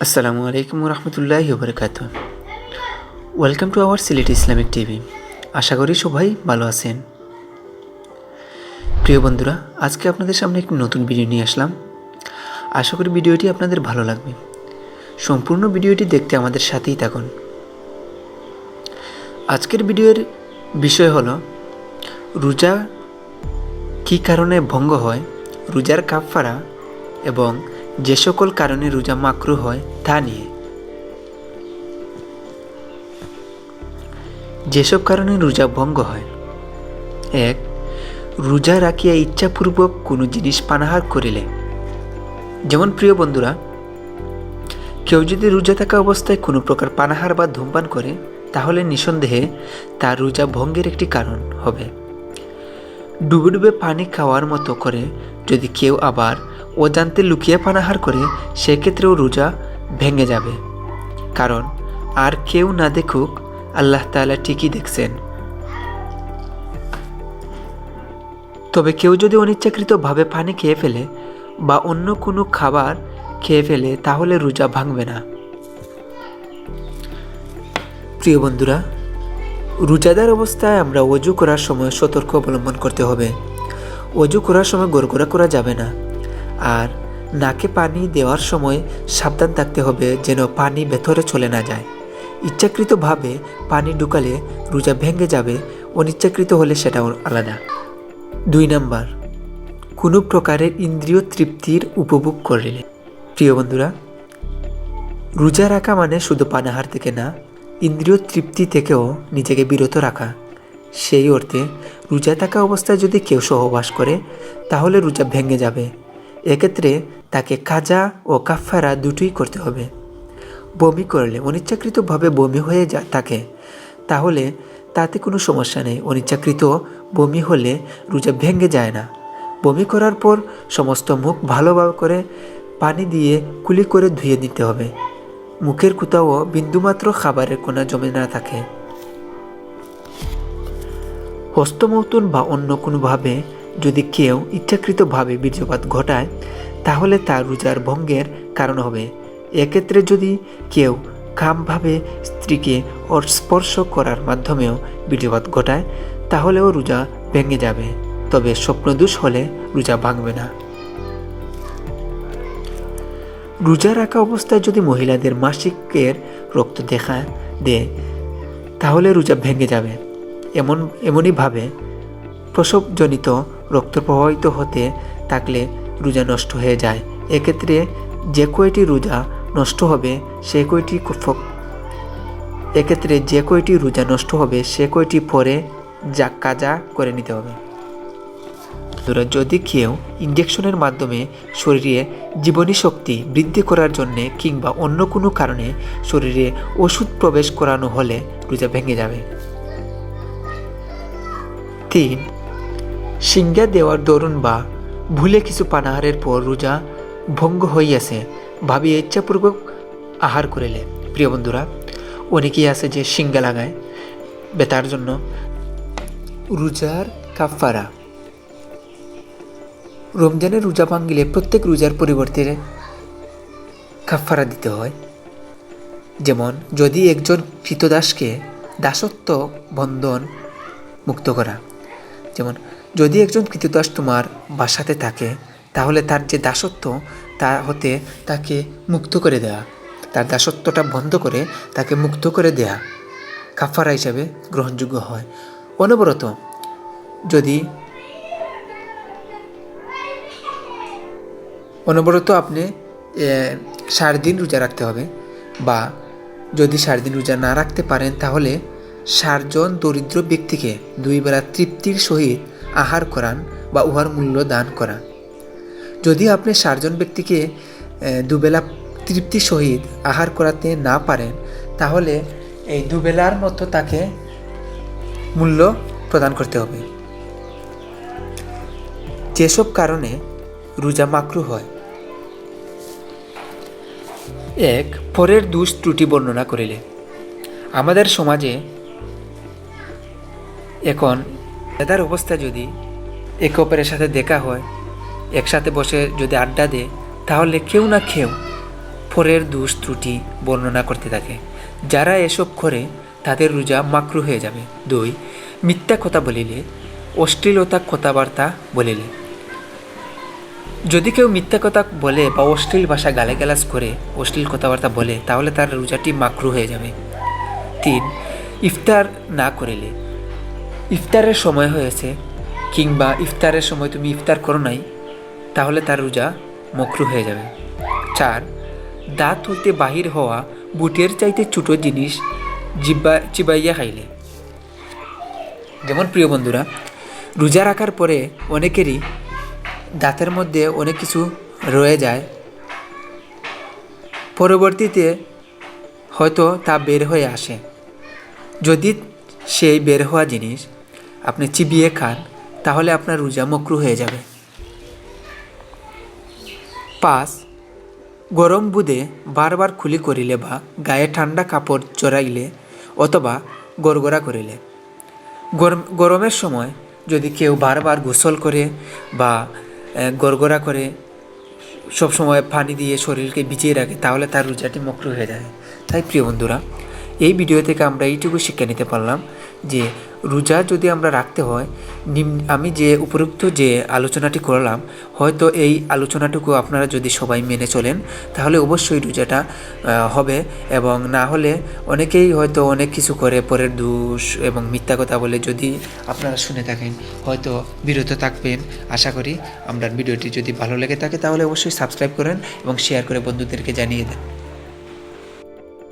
আসসালামু আলাইকুম রহমতুল্লাহি ওবরাকাত। Welcome to our Sylhet Islamic TV. আশা করি সবাই ভালো আছেন। প্রিয় বন্ধুরা, আজকে আপনাদের সামনে একটি নতুন ভিডিও নিয়ে আসলাম। আশা করি ভিডিওটি আপনাদের ভালো লাগবে। সম্পূর্ণ ভিডিওটি দেখতে আমাদের সাথেই থাকুন। আজকের ভিডিওর বিষয় হলো রোজা কী কারণে ভঙ্গ হয়, রোজার কাফারা এবং যে সকল কারণে রোজা মাকরুহ হয় তা নিয়ে। যেসব কারণে রোজা ভঙ্গ হয়: 1. রোজা রাখিয়া ইচ্ছাপূর্বক কোনো জিনিস পানাহার করিলে। যেমন প্রিয় বন্ধুরা, কেউ যদি রোজা থাকা অবস্থায় কোনো প্রকার পানাহার বা ধূমপান করে, তাহলে নিঃসন্দেহে তার রোজা ভঙ্গের একটি কারণ হবে। ডুবে ডুবে পানি খাওয়ার মতো করে যদি কেউ আবার অজান্তে লুকিয়ে পানাহার করে, সেক্ষেত্রেও রোজা ভেঙে যাবে। কারণ আর কেউ না দেখুক, আল্লাহ তাআলা ঠিকই দেখছেন। তবে কেউ যদি অনিচ্ছাকৃতভাবে পানি খেয়ে ফেলে বা অন্য কোনো খাবার খেয়ে ফেলে, তাহলে রোজা ভাঙবে না। প্রিয় বন্ধুরা, রোজাদার অবস্থায় আমরা ওযু করার সময় সতর্ক অবলম্বন করতে হবে। ওযু করার সময় গড়গড়া করা যাবে না। আর নাকে পানি দেওয়ার সময় সাবধান থাকতে হবে যেন পানি ভেতরে চলে না যায়। ইচ্ছাকৃতভাবে পানি ঢুকালে রোজা ভেঙে যাবে, অনিচ্ছাকৃত হলে সেটাও আলাদা। 2 নাম্বার, কোনো প্রকারের ইন্দ্রিয় তৃপ্তির উপভোগ করলে। প্রিয় বন্ধুরা, রোজা রাখা মানে শুধু পানাহার থেকে না, ইন্দ্রিয় তৃপ্তি থেকেও নিজেকে বিরত রাখা। সেই অর্থে রোজা থাকা অবস্থায় যদি কেউ সহবাস করে, তাহলে রোজা ভেঙে যাবে। এক্ষেত্রে তাকে কাজা ও কাফারা দুটোই করতে হবে। বমি করলে, অনিচ্ছাকৃতভাবে বমি হয়ে থাকে, তাহলে তাতে কোনো সমস্যা নেই। অনিচ্ছাকৃত বমি হলে রোজা ভেঙে যায় না। বমি করার পর সমস্ত মুখ ভালোভাবে করে পানি দিয়ে কুলি করে ধুয়ে নিতে হবে। মুখের কোথাও বিন্দুমাত্র খাবারের কোনা জমে না থাকে। হস্তমৈথুন বা অন্য কোনোভাবে যদি কেউ ইচ্ছাকৃতভাবে বীর্যপাত ঘটায়, তাহলে তার রোজার ভঙ্গের কারণ হবে। এক্ষেত্রে যদি কেউ কামভাবে স্ত্রীকে স্পর্শ করার মাধ্যমেও বীর্যপাত ঘটায়, তাহলেও রোজা ভেঙে যাবে। তবে স্বপ্নদোষ হলে রোজা ভাঙবে না। রোজা রাখা অবস্থায় যদি মহিলাদের মাসিকের রক্ত দেখা দেয়, তাহলে রোজা ভেঙে যাবে। এমনইভাবে প্রসবজনিত রক্ত প্রবাহিত হতে থাকলে রোজা নষ্ট হয়ে যায়। এক্ষেত্রে যে কয়টি রোজা নষ্ট হবে সে কয়টি পরে কাজা করে নিতে হবে। যদি কেউ ইনজেকশনের মাধ্যমে শরীরে জীবনী শক্তি বৃদ্ধি করার জন্যে কিংবা অন্য কোনো কারণে শরীরে ওষুধ প্রবেশ করানো হলে রোজা ভেঙে যাবে। 3. সিঙ্গা দেওয়ার দরুন বা ভুলে কিছু পানাহারের পর রোজা ভঙ্গ হইয়াছে ভাবিয়ে ইচ্ছাপূর্বক আহার করিলে। প্রিয় বন্ধুরা, অনেকেই আছে যে সিঙ্গা লাগায় ব্যথার জন্য। রোজার কাফারা: রমজানের রোজা ভাঙিলে প্রত্যেক রোজার পরিবর্তে কাফারা দিতে হয়। যেমন যদি একজন কৃতদাসকে দাসত্ব বন্ধন মুক্ত করা। যেমন যদি একজন কৃতদাস তোমার বাসাতে থাকে, তাহলে তার যে দাসত্ব তা হতে তাকে মুক্ত করে দেয়া, তার দাসত্বটা বন্ধ করে তাকে মুক্ত করে দেয়া কাফারা হিসাবে গ্রহণযোগ্য হয়। অনবরত আপনি 7 দিন রোজা রাখতে হবে, বা যদি 7 দিন রোজা না রাখতে পারেন, তাহলে 7 জন দরিদ্র ব্যক্তিকে 2 বেলা তৃপ্তির সহিত আহার করান বা উহার মূল্য দান করা। যদি আপনি 7 জন ব্যক্তিকে 2 বেলা তৃপ্তির সহিত আহার করাতে না পারেন, তাহলে এই 2 বেলার মতো তাকে মূল্য প্রদান করতে হবে। যেসব কারণে রোজা মাকরুহ হয়: 1. পরের দোষ ত্রুটি বর্ণনা করিলে। আমাদের সমাজে এখন রোজাদার অবস্থায় যদি একে অপরের সাথে দেখা হয়, একসাথে বসে যদি আড্ডা দেয়, তাহলে কেউ না কেউ পরের দোষ ত্রুটি বর্ণনা করতে থাকে। যারা এসব করে তাদের রোজা মাকরু হয়ে যাবে। 2 মিথ্যা কথা বলিলে, অশ্লীলতা কথাবার্তা বলিলে। যদি কেউ মিথ্যা কথা বলে বা অশ্লীল ভাষা গালাগালাজ করে, অশ্লীল কথাবার্তা বলে, তাহলে তার রোজাটি মাকরু হয়ে যাবে। 3 ইফতার না করিলে, ইফতারের সময় হয়েছে কিংবা ইফতারের সময় তুমি ইফতার করো নাই, তাহলে তার রোজা মকরু হয়ে যাবে। 4 দাঁত হইতে বাহির হওয়া বুটের চাইতে ছোটো জিনিস চিবাইয়া খাইলে। যেমন প্রিয় বন্ধুরা, রোজা রাখার পরে অনেকেরই দাঁতের মধ্যে অনেক কিছু রয়ে যায়, পরবর্তীতে হয়তো তা বের হয়ে আসে। যদি সেই বের হওয়া জিনিস আপনি চিবিয়ে খান, তাহলে আপনার রোজা মকরু হয়ে যাবে। 5 গরম বুদে বারবার খুলি করিলে বা গায়ে ঠান্ডা কাপড় জড়াইলে অথবা গড়গড়া করিলে। গরমের সময় যদি কেউ বারবার গোসল করে বা গড়গড়া করে সব সময় পানি দিয়ে শরীরকে ভিজিয়ে রাখে, তাহলে তার রোজাটি মকরু হয়ে যায়। তাই প্রিয় বন্ধুরা, এই ভিডিও থেকে আমরা এইটুকু শিক্ষা নিতে পারলাম যে রোজা যদি আমরা রাখতে হয়, আমি যে উপরোক্ত যে আলোচনাটি করলাম, হয়তো এই আলোচনাটুকু আপনারা যদি সবাই মেনে চলেন, তাহলে অবশ্যই রোজাটা হবে। এবং না হলে অনেকেই হয়তো অনেক কিছু করে পরের দোষ এবং মিথ্যা কথা বলে, যদি আপনারা শুনে থাকেন হয়তো বিরত থাকবেন। আশা করি আমরা ভিডিওটি যদি ভালো লেগে থাকে তাহলে অবশ্যই সাবস্ক্রাইব করেন এবং শেয়ার করে বন্ধুদেরকে জানিয়ে দেন।